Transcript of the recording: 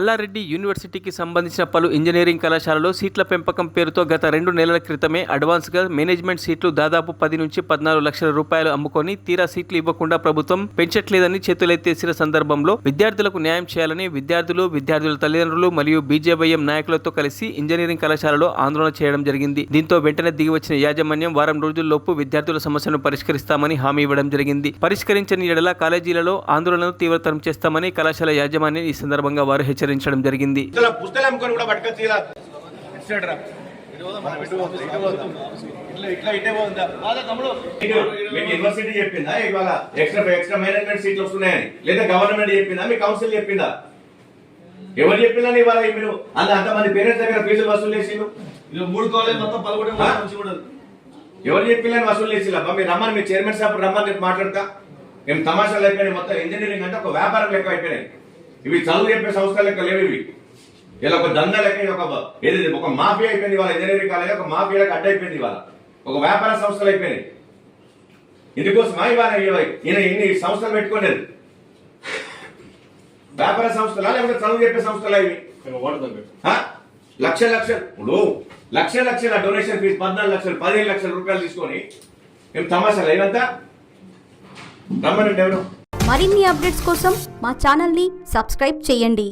మల్లారెడ్డి యూనివర్సిటీకి సంబంధించిన పలు ఇంజనీరింగ్ కళాశాలలో సీట్ల పెంపకం పేరుతో గత 2 నెలల క్రితమే అడ్వాన్స్గా మేనేజ్మెంట్ సీట్లు దాదాపు 10 నుంచి 14 లక్షల రూపాయలు అమ్ముకొని తీరా సీట్లు ఇవ్వకుండా ప్రభుత్వం పెంచట్లేదని చేతులెత్తేసిన సందర్భంలో విద్యార్థులకు న్యాయం చేయాలని విద్యార్థుల తల్లిదండ్రులు మరియు బీజేవైఎం నాయకులతో కలిసి ఇంజనీరింగ్ కళాశాలలో ఆందోళన చేయడం జరిగింది. దీంతో వెంటనే దిగివచ్చిన యాజమాన్యం వారం రోజుల్లోపు విద్యార్థుల సమస్యను పరిష్కరిస్తామని హామీ ఇవ్వడం జరిగింది. పరిష్కరించని ఎడల కాలేజీలలో ఆందోళనను తీవ్రతరం చేస్తామని కళాశాల యాజమాన్యం ఈ సందర్భంగా వారు హెచ్చరించడం జరిగింది. యూనివర్సిటీ చెప్పిందా ఇవాళ ఎక్స్ట్రా మేనేజ్మెంట్ సీట్లు వస్తున్నాయని, లేదా గవర్నమెంట్ చెప్పిందా, మీ కౌన్సిల్ చెప్పిందా? ఎవరు చెప్పినా ఇవాళ మీరు అంతమంది పేరెంట్స్ దగ్గర ఫీజులు వసూలు చేసిండు. 3 కాలేజ్ మొత్తం ఎవరు చెప్పినా వసూలు చేసిలా? మీరు రమ్మని, మీ చైర్మన్ సార్ రమ్మని చెప్పి మాట్లాడతా. మేము తమాషాలు అయిపోయినాయి. మొత్తం ఇంజనీరింగ్ అంటే ఒక వ్యాపారం లెక్క అయిపోయినాయి. ఇవి చదువు చెప్పే సంస్థల లెక్క లేవు. ఇవి ఇలా ఒక దందా లెక్క, ఒక మాఫియా అయిపోయింది. వాళ్ళ ఇంజనీరింగ్ కాలేజ్ ఒక మాఫియాలకు అడ్డ అయిపోయింది. ఇవాళ ఒక వ్యాపార సంస్థలు అయిపోయినాయి. ఇందుకోసమా ఇవాళ ఈయన ఇన్ని సంస్థలు పెట్టుకునేది? వ్యాపార సంస్థలా లేకపోతే చదువు చెప్పే సంస్థలా ఇవి? లక్షల డొనేషన్ ఫీజు 14 లక్షలు 15 లక్షల రూపాయలు తీసుకొని మేము తమాషాలు అయినంత రమ్మనండి ఎవరు. మరిన్ని అప్డేట్స్ కోసం మా ఛానల్ని సబ్స్క్రైబ్ చేయండి.